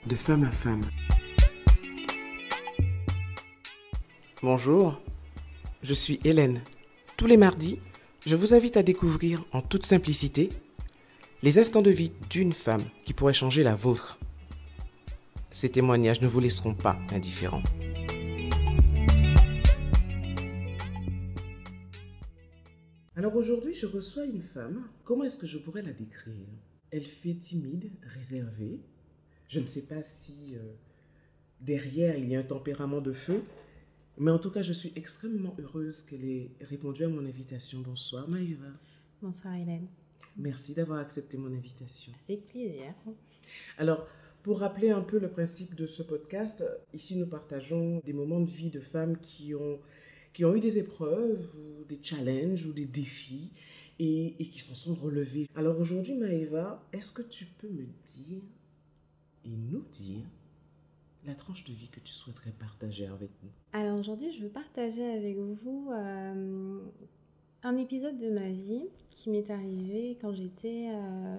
de femme à femme. Bonjour, je suis Hélène. Tous les mardis, je vous invite à découvrir en toute simplicité les instants de vie d'une femme qui pourrait changer la vôtre. Ces témoignages ne vous laisseront pas indifférents. Alors aujourd'hui, je reçois une femme. Comment est-ce que je pourrais la décrire? Elle fait timide, réservée. Je ne sais pas si derrière il y a un tempérament de feu, mais en tout cas, je suis extrêmement heureuse qu'elle ait répondu à mon invitation. Bonsoir Maïva. Bonsoir Hélène. Merci d'avoir accepté mon invitation. Avec plaisir. Alors, pour rappeler un peu le principe de ce podcast, ici nous partageons des moments de vie de femmes qui ont eu des épreuves, ou des challenges, ou des défis, et qui s'en sont relevées. Alors aujourd'hui, Maïva, est-ce que tu peux me dire et nous dire la tranche de vie que tu souhaiterais partager avec nous? Alors aujourd'hui, je veux partager avec vous un épisode de ma vie qui m'est arrivé quand j'étais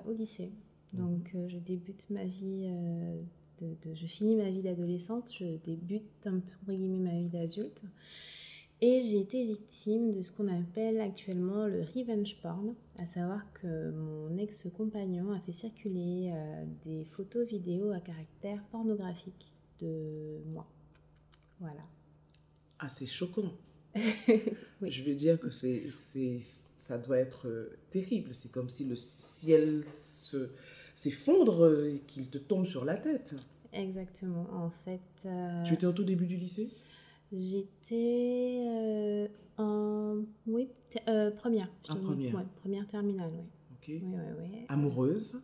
au lycée. Donc je débute ma vie, je finis ma vie d'adolescente, je débute entre guillemets ma vie d'adulte. Et j'ai été victime de ce qu'on appelle actuellement le revenge porn, à savoir que mon ex-compagnon a fait circuler des photos vidéos à caractère pornographique de moi. Voilà. Ah, c'est choquant. Oui. Je veux dire que ça doit être terrible. C'est comme si le ciel s'effondre et qu'il te tombe sur la tête. Exactement. En fait... Tu étais au tout début du lycée? J'étais première. En première? Ouais, première terminale, oui. Ok. Oui. Amoureuse?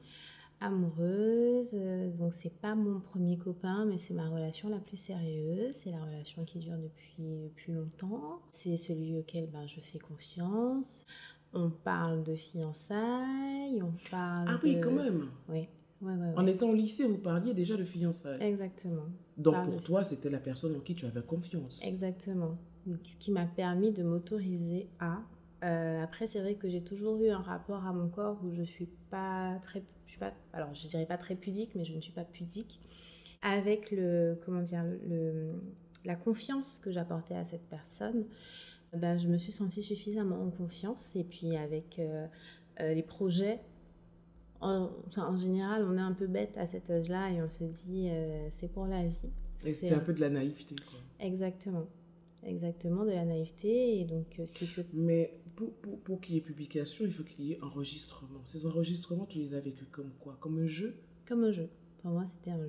Amoureuse, donc c'est pas mon premier copain, mais c'est ma relation la plus sérieuse. C'est la relation qui dure depuis longtemps. C'est celui auquel je fais confiance. On parle de fiançailles, on parle Ah oui, quand même. Oui. En étant au lycée, vous parliez déjà de fiançailles. Exactement. Donc pour toi, c'était la personne en qui tu avais confiance. Exactement. Ce qui m'a permis de m'autoriser à... après, c'est vrai que j'ai toujours eu un rapport à mon corps où je suis pas très... alors, je dirais pas très pudique, mais je ne suis pas pudique. Avec la confiance que j'apportais à cette personne, je me suis sentie suffisamment en confiance. Et puis avec les projets, en général, on est un peu bête à cet âge-là et on se dit c'est pour la vie. Et c'était un peu de la naïveté, quoi. Exactement, de la naïveté. Et donc, Mais pour qu'il y ait publication, il faut qu'il y ait enregistrement. Ces enregistrements, tu les as vécus comme quoi? Comme un jeu? Comme un jeu. Pour moi, c'était un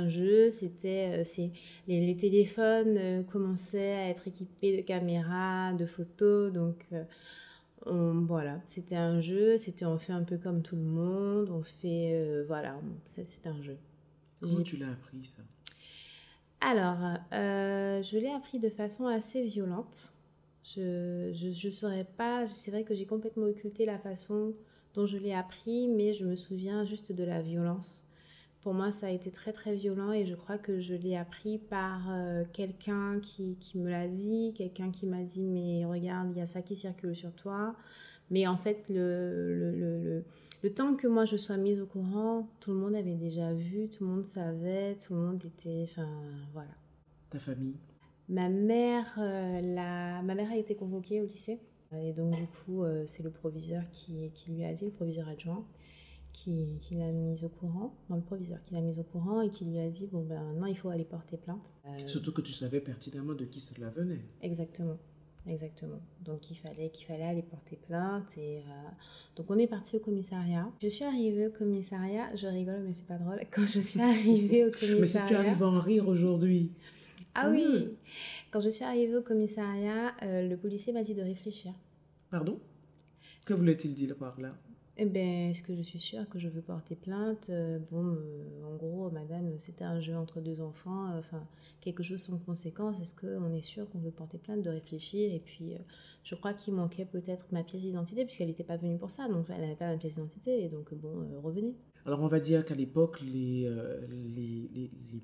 jeu. Les téléphones commençaient à être équipés de caméras, de photos. Donc, voilà, c'était un jeu. On fait un peu comme tout le monde. On fait, c'était un jeu. Comment tu l'as appris, ça? Alors, je l'ai appris de façon assez violente. Je saurais pas, c'est vrai que j'ai complètement occulté la façon dont je l'ai appris, mais je me souviens juste de la violence. Pour moi, ça a été très très violent et je crois que je l'ai appris par quelqu'un qui me l'a dit, quelqu'un qui m'a dit mais regarde, il y a ça qui circule sur toi. Mais en fait, le temps que moi je sois mise au courant, tout le monde avait déjà vu, tout le monde savait, tout le monde était... Enfin, voilà. Ta famille? Ma mère a été convoquée au lycée. Et donc, du coup, c'est le proviseur qui lui a dit, le proviseur adjoint, qui l'a mise au courant, non, le proviseur qui l'a mise au courant et qui lui a dit, maintenant, il faut aller porter plainte. Surtout que tu savais pertinemment de qui cela venait. Exactement. Donc il fallait aller porter plainte et donc on est parti au commissariat. Je suis arrivée au commissariat, je rigole mais c'est pas drôle. Quand je suis arrivée au commissariat... Mais si tu arrives à en rire aujourd'hui. Ah oui. Quand je suis arrivée au commissariat, le policier m'a dit de réfléchir. Pardon? Que voulait-il dire par là? Eh bien, est-ce que je suis sûre que je veux porter plainte? En gros, madame, c'était un jeu entre deux enfants, quelque chose sans conséquence. Est-ce qu'on est sûr qu'on veut porter plainte, de réfléchir? Et puis, je crois qu'il manquait peut-être ma pièce d'identité, puisqu'elle n'était pas venue pour ça, donc elle n'avait pas ma pièce d'identité, et donc, revenez. Alors, on va dire qu'à l'époque, les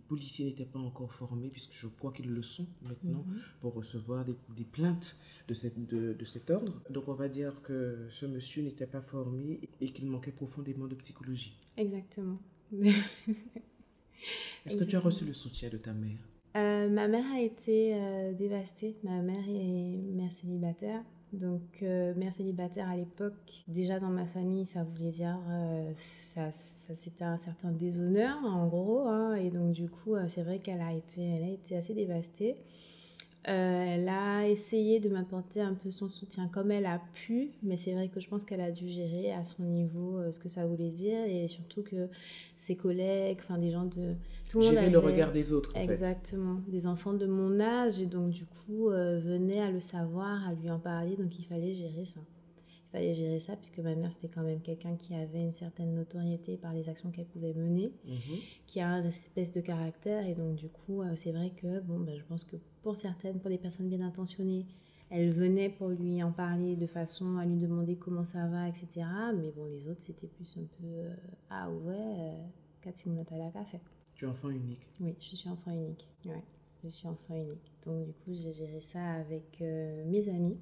policiers n'étaient pas encore formés, puisque je crois qu'ils le sont maintenant, pour recevoir des plaintes de cet ordre. Donc, on va dire que ce monsieur n'était pas formé et qu'il manquait profondément de psychologie. Exactement. Est-ce que tu as reçu le soutien de ta mère? Ma mère a été dévastée. Ma mère est mère célibataire. Donc, mère célibataire à l'époque, déjà dans ma famille, ça voulait dire c'était un certain déshonneur, en gros, hein. Et donc, du coup, c'est vrai elle a été assez dévastée. Elle a essayé de m'apporter un peu son soutien comme elle a pu, mais c'est vrai que je pense qu'elle a dû gérer à son niveau ce que ça voulait dire, et surtout que ses collègues, enfin des gens de... Tout le monde Gérer le avait regard des autres, en fait. exactement des enfants de mon âge, et donc du coup venaient à le savoir, à lui en parler, donc il fallait gérer ça. Il fallait gérer ça puisque ma mère c'était quand même quelqu'un qui avait une certaine notoriété par les actions qu'elle pouvait mener, Mhm. qui a une espèce de caractère. Et donc du coup c'est vrai que bon je pense que pour des personnes bien intentionnées, elle venait pour lui en parler de façon à lui demander comment ça va, etc. Mais bon, les autres c'était plus un peu ah ouais, Cathy Mounatala fait. Tu es enfant unique. Oui, je suis enfant unique. Ouais, je suis enfant unique. Donc du coup j'ai géré ça avec mes amis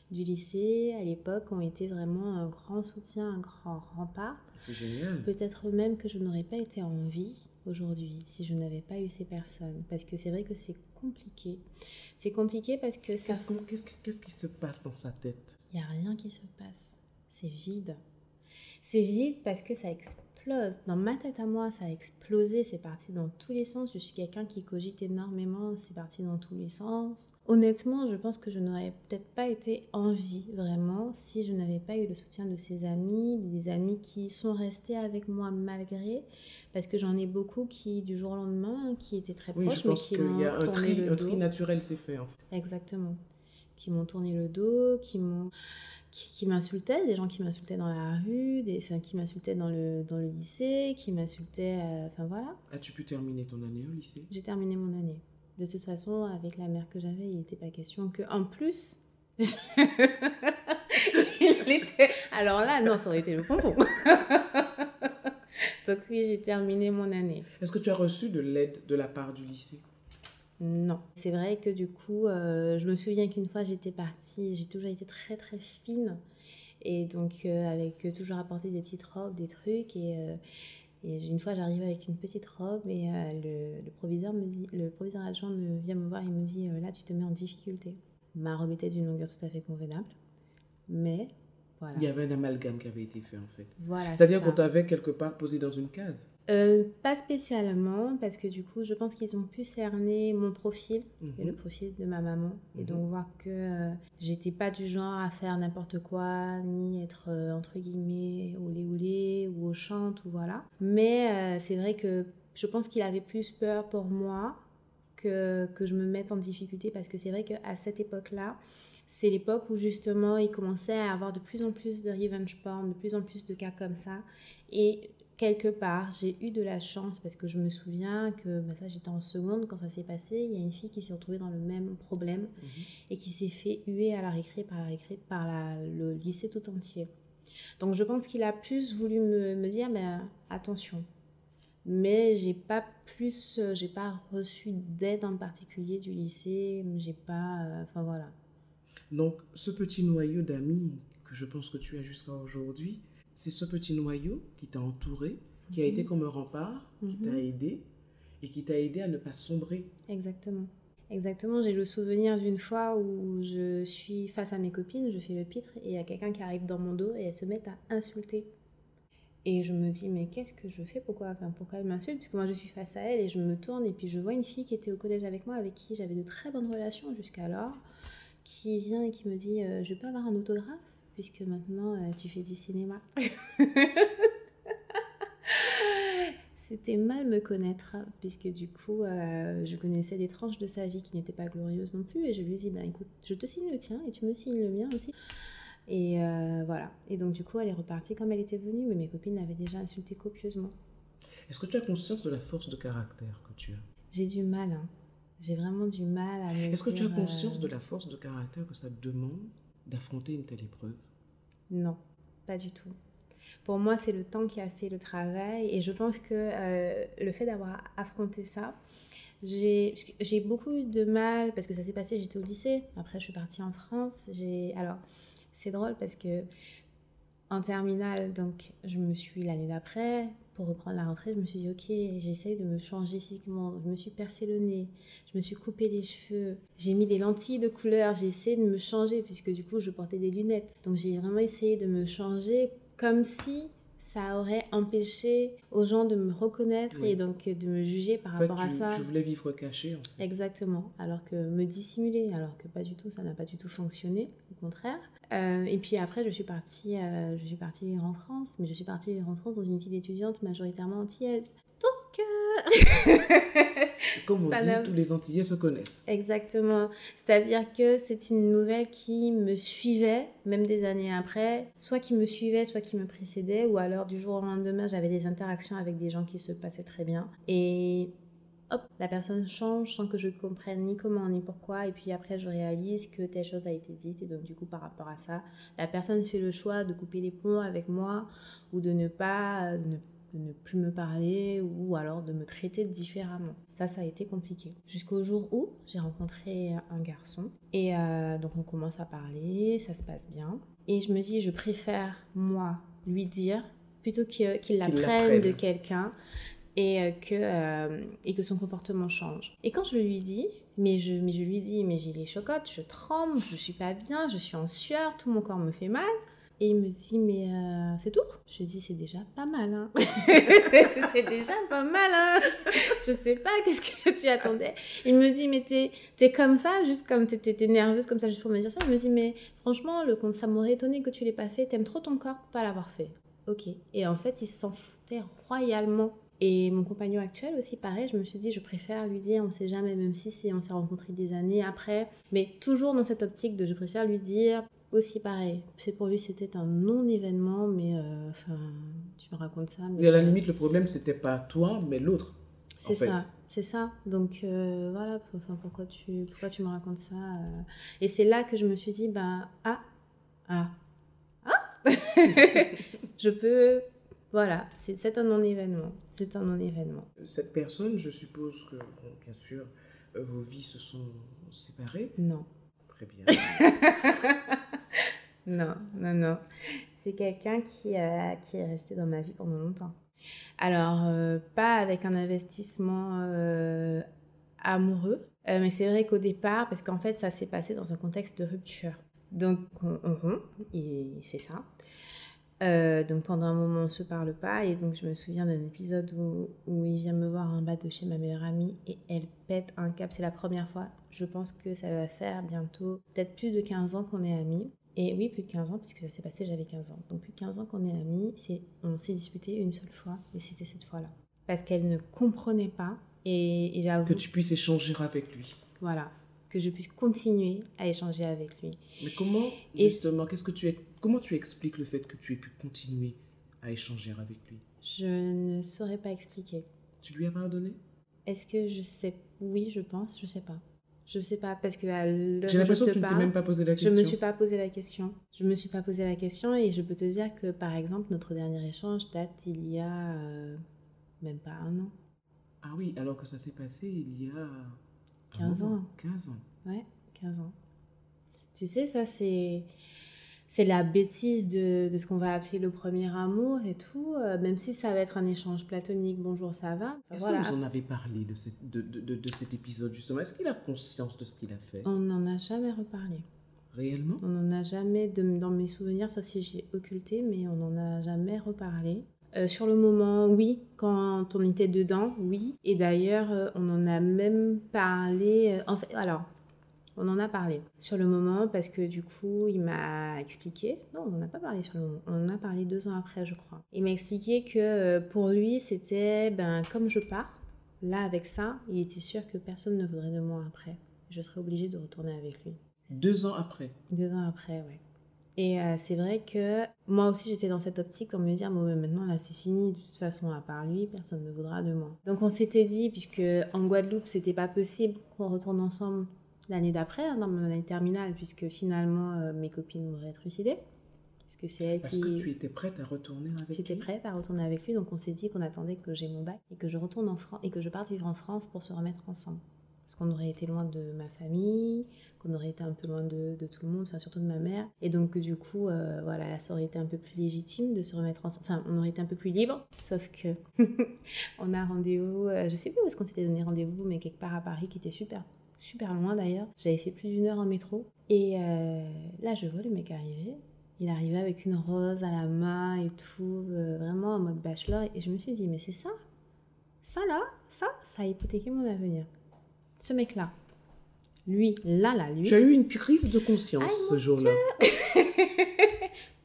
du lycée à l'époque, ont été vraiment un grand soutien, un grand rempart. C'est génial. Peut-être même que je n'aurais pas été en vie aujourd'hui si je n'avais pas eu ces personnes. Parce que c'est vrai que c'est compliqué. C'est compliqué parce que ça... Qu'est-ce qui se passe dans sa tête? Il n'y a rien qui se passe. C'est vide. C'est vide parce que ça explose. Dans ma tête à moi, ça a explosé. C'est parti dans tous les sens. Je suis quelqu'un qui cogite énormément. C'est parti dans tous les sens. Honnêtement, je pense que je n'aurais peut-être pas été en vie vraiment si je n'avais pas eu le soutien de ces amis, des amis qui sont restés avec moi malgré, parce que j'en ai beaucoup qui du jour au lendemain qui étaient très Oui, je proches mais pense qui qu'il y m'ont a tourné le un dos. tri naturel s'est fait, en fait. Exactement. Qui m'ont tourné le dos, qui m'insultaient, des gens qui m'insultaient dans la rue, qui m'insultaient dans le lycée, qui m'insultaient, enfin voilà. As-tu pu terminer ton année au lycée? J'ai terminé mon année. De toute façon, avec la mère que j'avais, il n'était pas question que, en plus, alors là, non, ça aurait été le pompon. Donc oui, j'ai terminé mon année. Est-ce que tu as reçu de l'aide de la part du lycée? Non. C'est vrai que du coup, je me souviens qu'une fois j'étais partie, j'ai toujours été très très fine. Et donc, avec toujours apporté des petites robes, des trucs. Et une fois, j'arrive avec une petite robe et le proviseur adjoint vient me voir et me dit là, tu te mets en difficulté. Ma robe était d'une longueur tout à fait convenable. Mais voilà. Il y avait un amalgame qui avait été fait, en fait. Voilà, C'est-à-dire qu'on t'avait quelque part posé dans une case? Pas spécialement, parce que du coup, je pense qu'ils ont pu cerner mon profil et le profil de ma maman. Et donc, voir que j'étais pas du genre à faire n'importe quoi, ni être, entre guillemets, olé ou au chante, ou voilà. Mais c'est vrai que je pense qu'il avait plus peur pour moi que je me mette en difficulté, parce que c'est vrai qu'à cette époque-là, c'est l'époque où justement, il commençait à avoir de plus en plus de revenge porn, de plus en plus de cas comme ça. Et quelque part, j'ai eu de la chance, parce que je me souviens que ça, j'étais en seconde quand ça s'est passé. Il y a une fille qui s'est retrouvée dans le même problème et qui s'est fait huer à la récré par le lycée tout entier. Donc je pense qu'il a plus voulu me dire attention. Mais j'ai pas reçu d'aide en particulier du lycée. J'ai pas, enfin voilà. Donc, ce petit noyau d'amis que je pense que tu as jusqu'à aujourd'hui, c'est ce petit noyau qui t'a entouré, qui a été comme un rempart, qui t'a aidé et qui t'a aidé à ne pas sombrer. Exactement. Exactement, j'ai le souvenir d'une fois où je suis face à mes copines, je fais le pitre et il y a quelqu'un qui arrive dans mon dos et elles se mettent à insulter. Et je me dis, mais qu'est-ce que je fais? Pourquoi elle m'insulte? Puisque moi je suis face à elle et je me tourne et puis je vois une fille qui était au collège avec moi, avec qui j'avais de très bonnes relations jusqu'alors, qui vient et qui me dit je peux avoir un autographe puisque maintenant tu fais du cinéma. C'était mal me connaître, puisque du coup je connaissais des tranches de sa vie qui n'étaient pas glorieuses non plus, et je lui ai dit écoute, je te signe le tien et tu me signes le mien aussi. Et voilà. Et donc du coup elle est repartie comme elle était venue, mais mes copines l'avaient déjà insultée copieusement. Est-ce que tu as conscience de la force de caractère que tu as? J'ai du mal, hein. J'ai vraiment du mal à me dire... Est-ce que tu as conscience de la force de caractère que ça demande d'affronter une telle épreuve? Non, pas du tout. Pour moi, c'est le temps qui a fait le travail, et je pense que le fait d'avoir affronté ça, j'ai beaucoup eu de mal, parce que ça s'est passé, j'étais au lycée, après je suis partie en France. Alors, c'est drôle parce que en terminale, donc je me suis l'année d'après, pour reprendre la rentrée, je me suis dit ok, j'essaye de me changer physiquement. Je me suis percé le nez, je me suis coupé les cheveux, j'ai mis des lentilles de couleur, j'ai essayé de me changer puisque du coup je portais des lunettes. Donc j'ai vraiment essayé de me changer comme si ça aurait empêché aux gens de me reconnaître et Oui. donc de me juger par En fait, rapport à ça. tu voulais vivre caché, en fait. Exactement, alors que me dissimuler, alors que pas du tout, ça n'a pas du tout fonctionné, au contraire. Et puis après, je suis partie vivre en France, mais je suis partie vivre en France dans une ville étudiante majoritairement antillaise. Donc, Comme on ça dit, n'a- tous les Antillais se connaissent. exactement. C'est-à-dire que c'est une nouvelle qui me suivait, même des années après, soit qui me suivait, soit qui me précédait, ou alors du jour au lendemain, j'avais des interactions avec des gens qui se passaient très bien. Et hop, la personne change sans que je comprenne ni comment ni pourquoi. Et puis après, je réalise que telle chose a été dite. Et donc, du coup, par rapport à ça, la personne fait le choix de couper les ponts avec moi ou de ne pas, de ne plus me parler ou alors de me traiter différemment. Ça a été compliqué. Jusqu'au jour où j'ai rencontré un garçon. Et donc, on commence à parler, ça se passe bien. Et je me dis, je préfère, moi, lui dire plutôt qu'il l'apprenne de quelqu'un et que son comportement change. Et quand je lui dis, mais je lui dis, mais j'ai les chocottes, je tremble, je suis pas bien, je suis en sueur, tout mon corps me fait mal. Et il me dit, mais c'est tout? Je lui dis, c'est déjà pas mal, hein. C'est déjà pas mal, hein. Je sais pas, qu'est-ce que tu attendais? Il me dit, mais t'es comme ça, juste comme t'es nerveuse comme ça, juste pour me dire ça. Il me dit, mais franchement, ça m'aurait étonné que tu l'aies pas fait, t'aimes trop ton corps pour pas l'avoir fait. Ok. Et en fait, il s'en foutait royalement. Et mon compagnon actuel aussi, pareil, je me suis dit, je préfère lui dire, on ne sait jamais, même si on s'est rencontrés des années après, mais toujours dans cette optique de je préfère lui dire, aussi pareil. Pour lui, c'était un non-événement, mais enfin, tu me racontes ça. Mais Et à la limite, le problème, c'était pas toi, mais l'autre. c'est ça, c'est ça. Donc voilà, enfin, pourquoi tu me racontes ça Et c'est là que je me suis dit, je peux... Voilà, c'est un non-événement. C'est un non-événement. Cette personne, je suppose que, bon, bien sûr, vos vies se sont séparées. Non. Très bien. Non. C'est quelqu'un qui est resté dans ma vie pendant longtemps. Alors, pas avec un investissement amoureux, mais c'est vrai qu'au départ, parce qu'en fait, ça s'est passé dans un contexte de rupture. Donc, on rompt, il fait ça. Donc pendant un moment on se parle pas et donc je me souviens d'un épisode où il vient me voir en bas de chez ma meilleure amie et elle pète un câble. C'est la première fois, je pense que ça va faire bientôt peut-être plus de 15 ans qu'on est amis. Et oui, plus de 15 ans puisque ça s'est passé, j'avais 15 ans. Donc plus de 15 ans qu'on est amis, on s'est disputé une seule fois et c'était cette fois-là. Parce qu'elle ne comprenait pas et j'avoue... Que tu puisses échanger avec lui. Voilà, que je puisse continuer à échanger avec lui. Mais comment, justement, comment tu expliques le fait que tu aies pu continuer à échanger avec lui? Je ne saurais pas expliquer. Tu lui as pardonné? Est-ce que je sais? Oui, je pense, je sais pas. Je sais pas, parce que à l'heure J'ai où je l'impression te que tu ne t'es parle, même pas posé la question. je me suis pas posé la question. Je me suis pas posé la question et je peux te dire que, par exemple, notre dernier échange date il y a même pas un an. Ah oui, alors que ça s'est passé il y a... 15 ans. 15 ans. Ouais, 15 ans. Tu sais, ça c'est la bêtise de ce qu'on va appeler le premier amour et tout, même si ça va être un échange platonique, bonjour, ça va. Est-ce que vous en avez parlé de cet épisode justement? Est-ce qu'il a conscience de ce qu'il a fait? On n'en a jamais reparlé. Réellement? On n'en a jamais, dans mes souvenirs, sauf si j'ai occulté, mais on n'en a jamais reparlé. Sur le moment, oui, quand on était dedans, oui. Et d'ailleurs, on en a même parlé. En fait, alors, on en a parlé sur le moment parce que du coup, il m'a expliqué. Non, on n'en a pas parlé sur le moment. On en a parlé 2 ans après, je crois. Il m'a expliqué que pour lui, c'était comme je pars, là, avec ça, il était sûr que personne ne voudrait de moi après. Je serais obligée de retourner avec lui. 2 ans après? 2 ans après, ouais. Et c'est vrai que moi aussi j'étais dans cette optique pour me dire bon, maintenant là c'est fini, de toute façon à part lui personne ne voudra de moi. Donc on s'était dit, puisque en Guadeloupe c'était pas possible qu'on retourne ensemble l'année d'après, dans mon année terminale, puisque finalement mes copines m'auraient trucidée. Parce que c'est elle Parce que tu étais prête à retourner avec lui? J'étais prête à retourner avec lui, donc on s'est dit qu'on attendait que j'ai mon bac et que je retourne en France et que je parte vivre en France pour se remettre ensemble. Parce qu'on aurait été loin de ma famille, qu'on aurait été un peu loin de tout le monde, enfin surtout de ma mère. Et donc du coup, voilà, là, ça aurait été un peu plus légitime de se remettre ensemble. Enfin, on aurait été un peu plus libre, sauf que on a rendez-vous, je sais plus où est-ce qu'on s'était donné rendez-vous, mais quelque part à Paris qui était super, super loin d'ailleurs. J'avais fait plus d'1 heure en métro. Et là, je vois le mec arriver. Il arrivait avec une rose à la main et tout, vraiment en mode bachelor. Et je me suis dit, mais c'est ça? Ça là, ça a hypothéqué mon avenir. Ce mec-là, lui, lui. Tu as eu une crise de Aïe, conscience ce mon jour-là.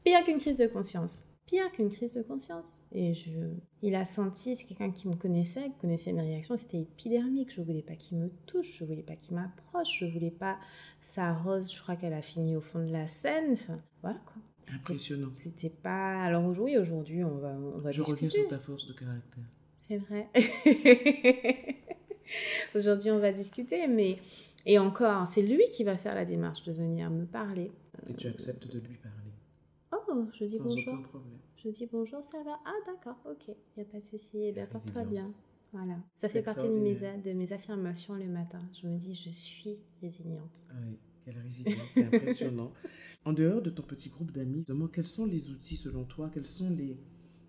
Pire qu'une crise de conscience. Pire qu'une crise de conscience. Et il a senti, c'est quelqu'un qui me connaissait mes réactions, c'était épidermique. Je voulais pas qu'il me touche, je voulais pas qu'il m'approche, je voulais pas sa rose, je crois qu'elle a fini au fond de la Seine. Enfin, voilà quoi. Impressionnant. C'était pas... Alors aujourd'hui, on va Je discuter. reviens sur ta force de caractère. C'est vrai. Aujourd'hui, on va discuter, mais... Et encore, c'est lui qui va faire la démarche de venir me parler. Et tu acceptes de lui parler. Oh, je dis sans bonjour. aucun problème. Je dis bonjour, ça va? Ah, d'accord, ok, il n'y a pas de souci. Eh bien, porte-toi bien. Résilience. Voilà. Ça C'est fait partie de extraordinaire. mes affirmations le matin. Je me dis, je suis résiliente. Ah oui, quelle résilience, c'est impressionnant. En dehors de ton petit groupe d'amis, justement, quels sont les outils selon toi?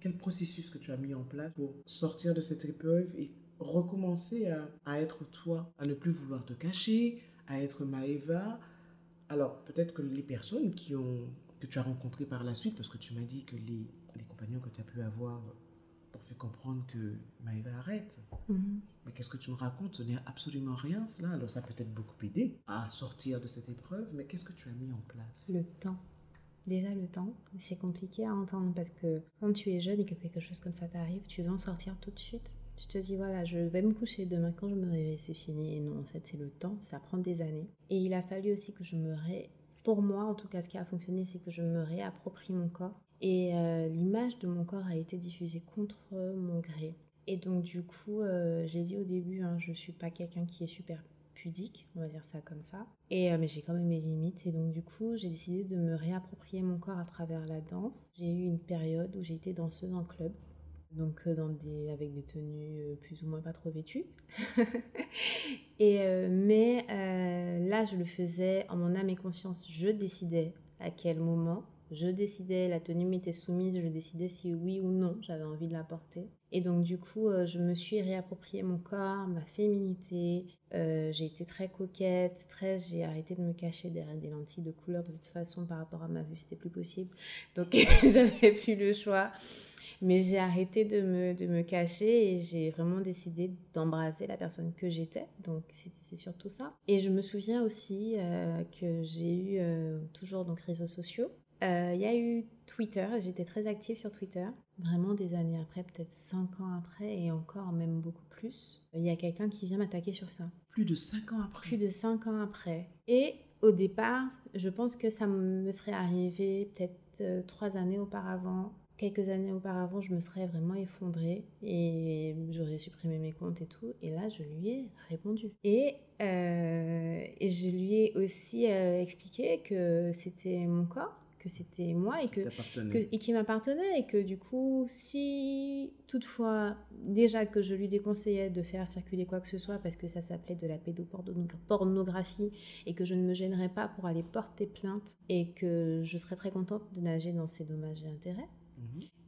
Quel processus que tu as mis en place pour sortir de cette épreuve et recommencer à être toi, à ne plus vouloir te cacher, à être Maëva? Alors, peut-être que les personnes que tu as rencontrées par la suite, parce que tu m'as dit que les compagnons que tu as pu avoir t'ont fait comprendre que Maëva arrête. Mais qu'est-ce que tu me racontes? Ce n'est absolument rien, cela. Alors, ça peut être beaucoup aidé à sortir de cette épreuve, mais qu'est-ce que tu as mis en place? Le temps. Déjà, le temps, c'est compliqué à entendre parce que quand tu es jeune et que quelque chose comme ça t'arrive, tu veux en sortir tout de suite. Tu te dis, voilà, je vais me coucher demain, quand je me réveille, c'est fini. Et non, en fait, c'est le temps, ça prend des années. Et il a fallu aussi que pour moi, en tout cas, ce qui a fonctionné, c'est que je me réapproprie mon corps. Et l'image de mon corps a été diffusée contre mon gré. Et donc, du coup, je l'ai dit au début, hein, je suis pas quelqu'un qui est super pudique, on va dire ça comme ça. Mais j'ai quand même mes limites. Et donc, du coup, j'ai décidé de me réapproprier mon corps à travers la danse. J'ai eu une période où j'ai été danseuse en club. Donc, avec des tenues plus ou moins pas trop vêtues. Là, je le faisais en mon âme et conscience. Je décidais à quel moment. Je décidais, la tenue m'était soumise, je décidais si oui ou non j'avais envie de la porter. Et donc du coup, je me suis réapproprié mon corps, ma féminité. J'ai été très coquette, j'ai arrêté de me cacher derrière des lentilles de couleur. De toute façon, par rapport à ma vue, c'était plus possible. Donc j'avais plus le choix. Mais j'ai arrêté de me cacher et j'ai vraiment décidé d'embrasser la personne que j'étais. Donc, c'est surtout ça. Et je me souviens aussi que j'ai eu toujours donc réseaux sociaux. Il y a eu Twitter, j'étais très active sur Twitter. Vraiment des années après, peut-être 5 ans après et encore même beaucoup plus. Il y a quelqu'un qui vient m'attaquer sur ça. Plus de 5 ans après. Plus de 5 ans après. Et au départ, je pense que ça me serait arrivé peut-être 3 années auparavant. Quelques années auparavant, je me serais vraiment effondrée et j'aurais supprimé mes comptes et tout. Et là, je lui ai répondu. Et je lui ai aussi expliqué que c'était mon corps, que c'était moi et qui m'appartenait. Et que du coup, si toutefois, déjà que je lui déconseillais de faire circuler quoi que ce soit parce que ça s'appelait de la pédopornographie et que je ne me gênerais pas pour aller porter plainte et que je serais très contente de nager dans ces dommages et intérêts.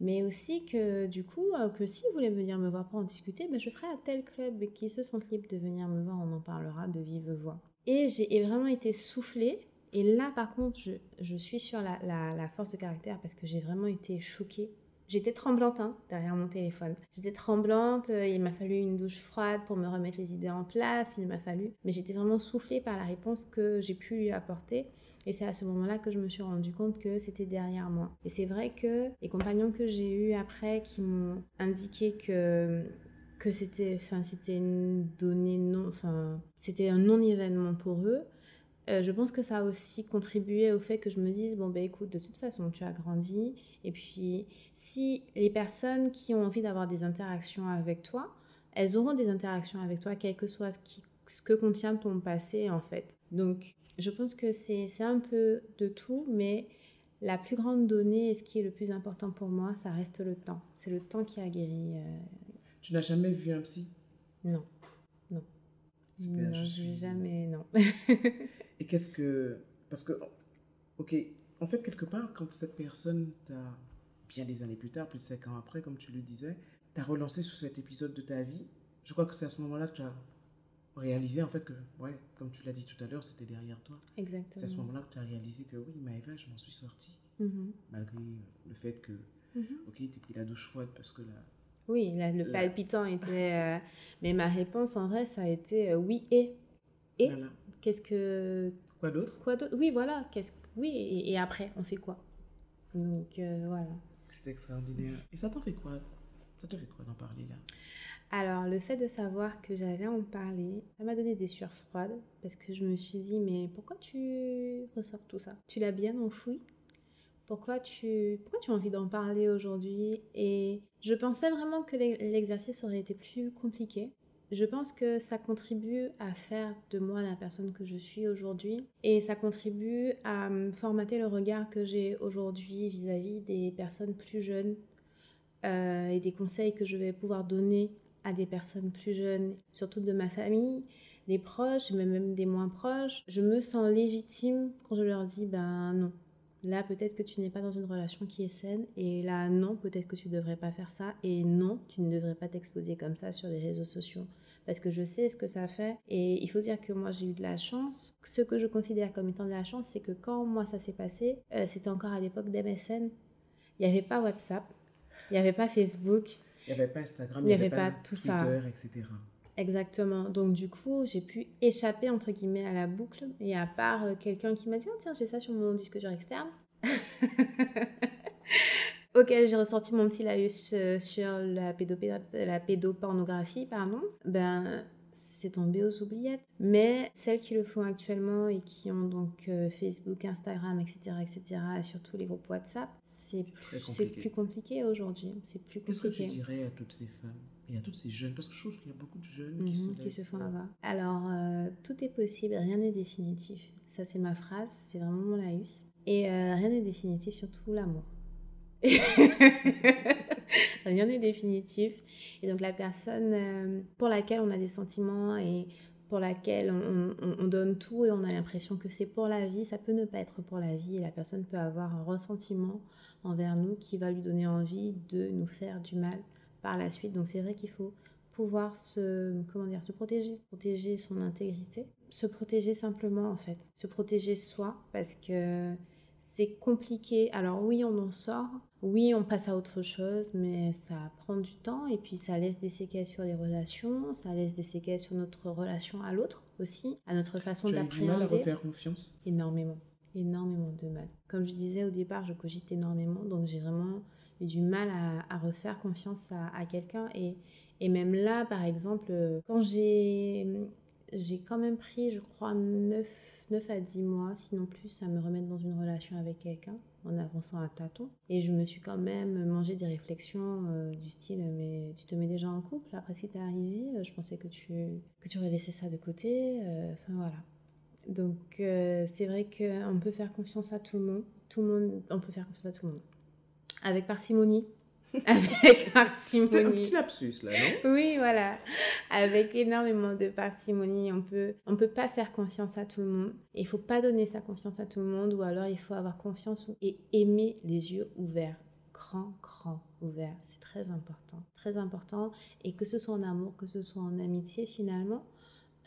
Mais aussi que du coup, que si vous voulez venir me voir pour en discuter, je serai à tel club et qu'ils se sentent libres de venir me voir, on en parlera de vive voix. Et j'ai vraiment été soufflée. Et là, par contre, je suis sur la force de caractère parce que j'ai vraiment été choquée. J'étais tremblante derrière mon téléphone. J'étais tremblante, il m'a fallu une douche froide pour me remettre les idées en place, mais j'étais vraiment soufflée par la réponse que j'ai pu lui apporter. Et c'est à ce moment-là que je me suis rendu compte que c'était derrière moi. Et c'est vrai que les compagnons que j'ai eus après qui m'ont indiqué que c'était une donnée c'était un non-événement pour eux. Je pense que ça a aussi contribué au fait que je me dise, écoute, de toute façon, tu as grandi. Et puis, si les personnes qui ont envie d'avoir des interactions avec toi, elles auront des interactions avec toi, quel que soit ce que contient ton passé, en fait. Donc, je pense que c'est un peu de tout, mais la plus grande donnée et ce qui est le plus important pour moi, ça reste le temps. C'est le temps qui a guéri. Tu n'as jamais vu un psy? Non. Super, Non, j'ai jamais, non. Et qu'est-ce que... Parce que, ok, en fait, quelque part, quand cette personne t'a, bien des années plus tard, plus de 5 ans après, comme tu le disais, t'as relancé sur cet épisode de ta vie, je crois que c'est à ce moment-là que tu as réalisé, en fait, que, ouais, comme tu l'as dit tout à l'heure, c'était derrière toi. C'est à ce Exactement. moment-là que tu as réalisé que, oui, Maëva, je m'en suis sortie, Mhm. malgré le fait que, Mhm. ok, t'es pris la douche froide parce que là, Oui, le là, palpitant était... Mais ma réponse, en vrai, ça a été oui et. Et là, qu'est-ce que... quoi d'autre? Quoi d'autre? Oui, voilà. Oui, et après, on fait quoi? Donc, voilà. C'était extraordinaire. Et ça t'en fait quoi? Ça te fait quoi d'en parler là? Alors, le fait de savoir que j'allais en parler, ça m'a donné des sueurs froides parce que je me suis dit, mais pourquoi tu ressors tout ça? Tu l'as bien enfoui? Pourquoi tu as envie d'en parler aujourd'hui? Et je pensais vraiment que l'exercice aurait été plus compliqué. Je pense que ça contribue à faire de moi la personne que je suis aujourd'hui et ça contribue à formater le regard que j'ai aujourd'hui vis-à-vis des personnes plus jeunes et des conseils que je vais pouvoir donner à des personnes plus jeunes, surtout de ma famille, des proches, mais même des moins proches. Je me sens légitime quand je leur dis, ben non, là peut-être que tu n'es pas dans une relation qui est saine, et là non, peut-être que tu ne devrais pas faire ça, et non, tu ne devrais pas t'exposer comme ça sur les réseaux sociaux. Parce que je sais ce que ça fait, et il faut dire que moi j'ai eu de la chance. Ce que je considère comme étant de la chance, c'est que quand moi ça s'est passé, c'était encore à l'époque d'MSN. Il n'y avait pas WhatsApp, il n'y avait pas Facebook, Il n'y avait pas Instagram, il il n'y n'y avait avait pas pas tout ça. Twitter, etc. Exactement. Donc du coup, j'ai pu échapper entre guillemets à la boucle. Et à part quelqu'un qui m'a dit, oh, tiens, j'ai ça sur mon disque dur externe, auquel j'ai ressorti mon petit laïus sur la pédopornographie, pardon, ben c'est tombé aux oubliettes. Mais celles qui le font actuellement et qui ont donc Facebook, Instagram, etc., etc., et surtout les groupes WhatsApp, Très c'est plus compliqué. compliqué aujourd'hui. C'est plus Qu'est-ce que tu compliqué. dirais à toutes ces femmes et à toutes ces jeunes? Parce que je trouve qu'il y a beaucoup de jeunes qui se Qui se laissent... font avoir. Alors, tout est possible, rien n'est définitif. Ça, c'est ma phrase, c'est vraiment mon laïus. Et rien n'est définitif, surtout l'amour. Rien n'est définitif. Et donc, la personne pour laquelle on a des sentiments et pour laquelle on donne tout et on a l'impression que c'est pour la vie, ça peut ne pas être pour la vie. Et la personne peut avoir un ressentiment envers nous qui va lui donner envie de nous faire du mal par la suite. Donc, c'est vrai qu'il faut pouvoir se protéger son intégrité, se protéger simplement en fait, se protéger soi parce que c'est compliqué. Alors oui, on en sort, oui, on passe à autre chose, mais ça prend du temps et puis ça laisse des séquelles sur les relations, ça laisse des séquelles sur notre relation à l'autre aussi, à notre façon Tu as eu du mal à d'appréhender. refaire confiance? Énormément, énormément de mal. Comme je disais au départ, je cogite énormément, donc j'ai vraiment eu du mal à refaire confiance à quelqu'un. Et même là, par exemple, quand j'ai quand même pris, je crois, 9 à 10 mois, sinon plus, à me remettre dans une relation avec quelqu'un, en avançant à tâtons. Et je me suis quand même mangé des réflexions du style, mais tu te mets déjà en couple après ce qui t'est arrivé, je pensais que tu aurais laissé ça de côté, enfin voilà. Donc c'est vrai qu'on peut faire confiance à tout le monde, on peut faire confiance à tout le monde. Avec parcimonie. Avec Un parcimonie. petit lapsus là, non? Oui, voilà. Avec énormément de parcimonie, on peut pas faire confiance à tout le monde. Il faut pas donner sa confiance à tout le monde, ou alors il faut avoir confiance et aimer les yeux ouverts. Grand ouvert. C'est très important. Très important. Et que ce soit en amour, que ce soit en amitié, finalement,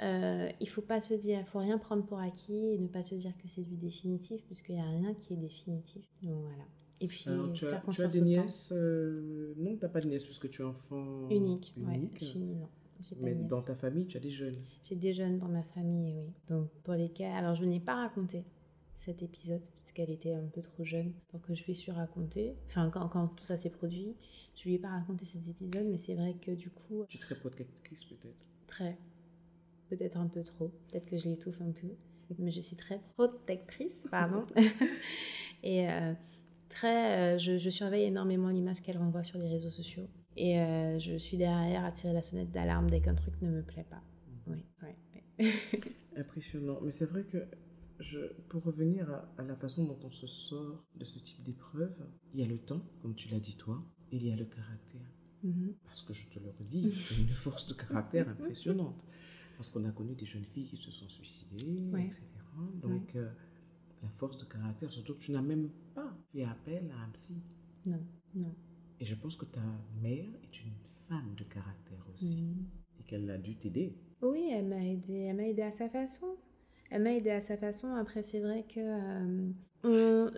il faut pas se dire, il faut rien prendre pour acquis et ne pas se dire que c'est du définitif, puisqu'il n'y a rien qui est définitif. Donc voilà. Et puis Alors, faire tu as confiance des au temps. nièces? Non, tu n'as pas de nièces puisque tu es enfant Unique, ouais, unique. je suis non, j'ai pas Mais de dans nièce. ta famille, tu as des jeunes. J'ai des jeunes dans ma famille, oui. Donc pour lesquels, alors je n'ai pas raconté cet épisode parce qu'elle était un peu trop jeune pour que je puisse lui raconter. Enfin, quand tout ça s'est produit, je lui ai pas raconté cet épisode, mais c'est vrai que du coup, Tu es très protectrice peut-être. très, peut-être un peu trop, peut-être que je l'étouffe un peu, mais je suis très protectrice, pardon. Et je surveille énormément l'image qu'elle renvoie sur les réseaux sociaux. Et je suis derrière à tirer la sonnette d'alarme dès qu'un truc ne me plaît pas. Oui. Impressionnant. Mais c'est vrai que pour revenir à la façon dont on se sort de ce type d'épreuve, il y a le temps, comme tu l'as dit toi, et il y a le caractère. Parce que je te le redis, tu as une force de caractère impressionnante. Parce qu'on a connu des jeunes filles qui se sont suicidées, Ouais. etc. Donc, la force de caractère, surtout que tu n'as même pas fait appel à un psy. Non, non. Et je pense que ta mère est une femme de caractère aussi. Mhm. Et qu'elle a dû t'aider. Oui, elle m'a aidée à sa façon. Elle m'a aidée à sa façon. Après, c'est vrai que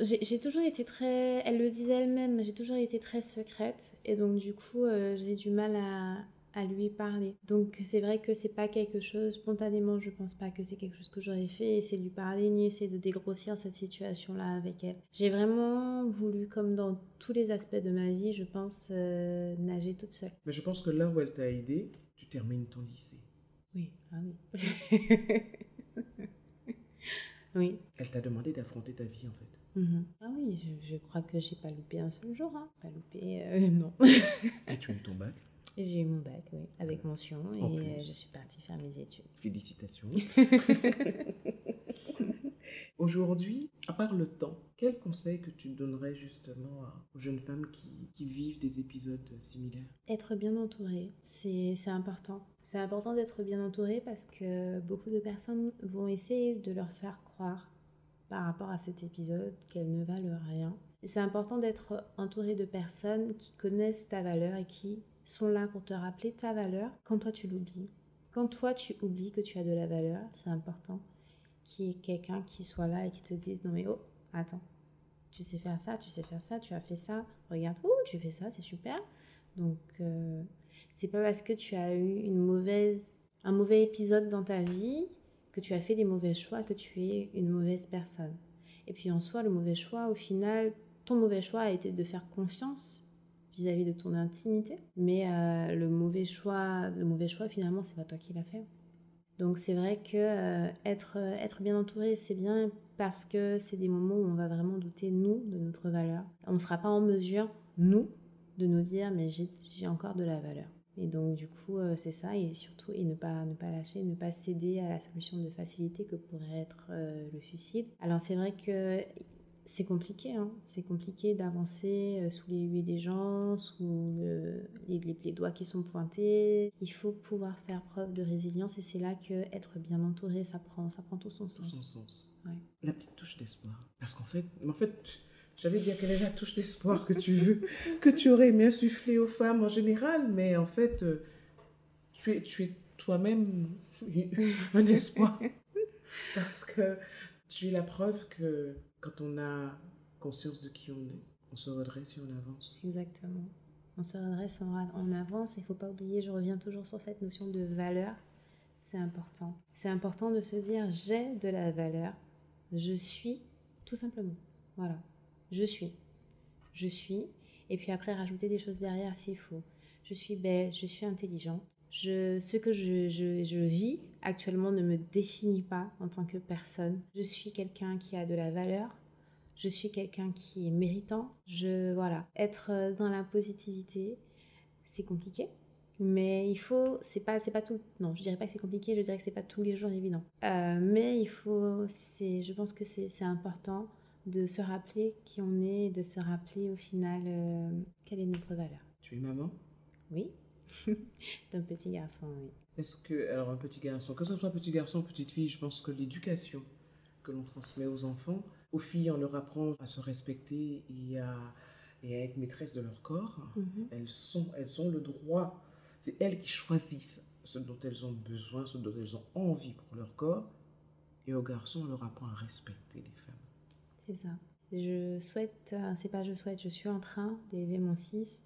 j'ai toujours été très, elle le disait elle-même, j'ai toujours été très secrète. Et donc, du coup, j'ai du mal à lui parler. Donc, c'est vrai que c'est pas quelque chose, spontanément, je pense pas que c'est quelque chose que j'aurais fait, essayer de lui parler, ni essayer de dégrossir cette situation-là avec elle. J'ai vraiment voulu, comme dans tous les aspects de ma vie, je pense, nager toute seule. Mais je pense que là où elle t'a aidé, tu termines ton lycée. Oui, ah oui. Oui. Elle t'a demandé d'affronter ta vie en fait. Ah oui, je crois que j'ai pas loupé un seul jour, hein. Pas loupé, non. Et tu as eu ton bac. Et j'ai eu mon bac, oui, avec mention, En et plus. je suis partie faire mes études. Félicitations. Aujourd'hui, à part le temps, quel conseil que tu donnerais justement aux jeunes femmes qui vivent des épisodes similaires? Être bien entourée, c'est important. C'est important d'être bien entourée parce que beaucoup de personnes vont essayer de leur faire croire par rapport à cet épisode qu'elles ne valent rien. Et c'est important d'être entourée de personnes qui connaissent ta valeur et qui sont là pour te rappeler ta valeur quand toi tu l'oublies. Quand toi tu oublies que tu as de la valeur, c'est important qu'il y ait quelqu'un qui soit là et qui te dise non mais oh, attends, tu sais faire ça, tu sais faire ça, tu as fait ça, regarde, oh, tu fais ça, c'est super. Donc c'est pas parce que tu as eu un mauvais épisode dans ta vie que tu as fait des mauvais choix que tu es une mauvaise personne. Et puis en soi, le mauvais choix, au final, ton mauvais choix a été de faire confiance vis-à-vis de ton intimité, mais le mauvais choix, finalement, c'est pas toi qui l'as fait. Donc c'est vrai que être bien entouré, c'est bien parce que c'est des moments où on va vraiment douter, nous, de notre valeur. On ne sera pas en mesure, nous, de nous dire, mais j'ai encore de la valeur. Et donc du coup, c'est ça, et surtout, et ne pas lâcher, ne pas céder à la solution de facilité que pourrait être le suicide. Alors c'est vrai que c'est compliqué, hein. C'est compliqué d'avancer sous les huées des gens, sous les doigts qui sont pointés. Il faut pouvoir faire preuve de résilience et c'est là que être bien entouré, ça prend tout son Tout son sens. sens. Ouais. La petite touche d'espoir. Parce qu'en fait, j'allais dire quelle est la touche d'espoir que tu veux, que tu aurais aimé insuffler aux femmes en général, mais en fait, tu es toi-même un espoir. Parce que tu es la preuve que quand on a conscience de qui on est, on se redresse et on avance. Exactement. On se redresse, on avance. Il ne faut pas oublier, je reviens toujours sur cette notion de valeur. C'est important. C'est important de se dire, j'ai de la valeur. Je suis, tout simplement. Voilà. Je suis. Je suis. Et puis après, rajouter des choses derrière s'il faut. Je suis belle, je suis intelligente. Ce que je vis actuellement ne me définit pas en tant que personne. Je suis quelqu'un qui a de la valeur. Je suis quelqu'un qui est méritant. Voilà, être dans la positivité, c'est compliqué. Mais il faut, c'est pas tout. Non, je dirais pas que c'est compliqué. Je dirais que c'est pas tous les jours évident. Mais il faut, je pense que c'est important de se rappeler qui on est et de se rappeler au final quelle est notre valeur. Tu es maman? Oui, d'un petit garçon, oui. Est-ce que, alors un petit garçon, que ce soit petit garçon ou petite fille, je pense que l'éducation que l'on transmet aux enfants, aux filles, on leur apprend à se respecter et à être maîtresse de leur corps. Elles ont le droit, c'est elles qui choisissent ce dont elles ont besoin, ce dont elles ont envie pour leur corps. Et aux garçons, on leur apprend à respecter les femmes. C'est ça. Je suis en train d'élever mon fils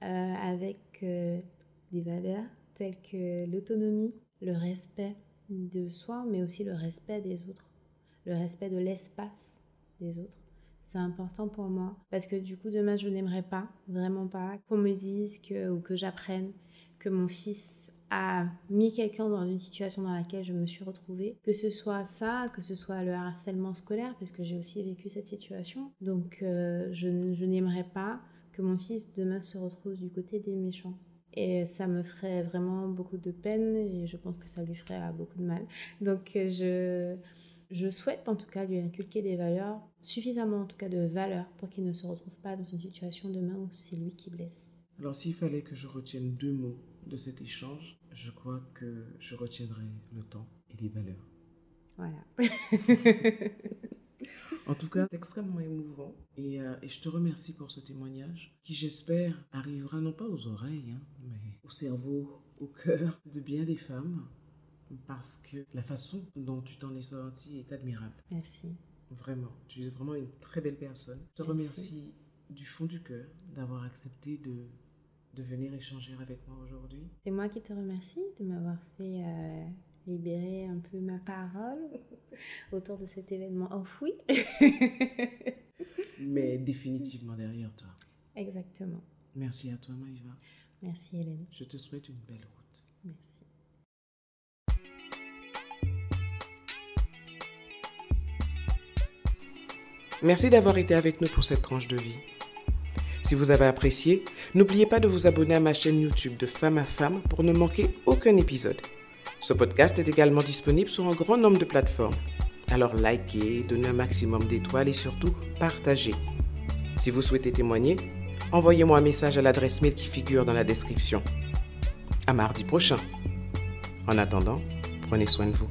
avec des valeurs telles que l'autonomie, le respect de soi, mais aussi le respect des autres, le respect de l'espace des autres. C'est important pour moi parce que du coup, demain, je n'aimerais pas, vraiment pas, qu'on me dise ou que j'apprenne que mon fils a mis quelqu'un dans une situation dans laquelle je me suis retrouvée, que ce soit ça, que ce soit le harcèlement scolaire, parce que j'ai aussi vécu cette situation. Donc, je n'aimerais pas que mon fils demain se retrouve du côté des méchants. Et ça me ferait vraiment beaucoup de peine et je pense que ça lui ferait beaucoup de mal. Donc, je souhaite en tout cas lui inculquer des valeurs, suffisamment en tout cas de valeurs pour qu'il ne se retrouve pas dans une situation demain où c'est lui qui blesse. Alors, s'il fallait que je retienne 2 mots de cet échange, je crois que je retiendrai le temps et les valeurs. Voilà. En tout cas, c'est extrêmement émouvant et je te remercie pour ce témoignage qui, j'espère, arrivera non pas aux oreilles, mais au cerveau, au cœur de bien des femmes, parce que la façon dont tu t'en es sortie est admirable. Merci. Vraiment, tu es vraiment une très belle personne. Je te remercie du fond du cœur d'avoir accepté de venir échanger avec moi aujourd'hui. C'est moi qui te remercie de m'avoir fait libérer un peu ma parole autour de cet événement enfoui. Mais définitivement derrière toi. Exactement. Merci à toi, Maïva. Merci, Hélène. Je te souhaite une belle route. Merci. Merci d'avoir été avec nous pour cette tranche de vie. Si vous avez apprécié, n'oubliez pas de vous abonner à ma chaîne YouTube de Femme à Femme pour ne manquer aucun épisode. Ce podcast est également disponible sur un grand nombre de plateformes. Alors likez, donnez un maximum d'étoiles et surtout partagez. Si vous souhaitez témoigner, envoyez-moi un message à l'adresse mail qui figure dans la description. À mardi prochain. En attendant, prenez soin de vous.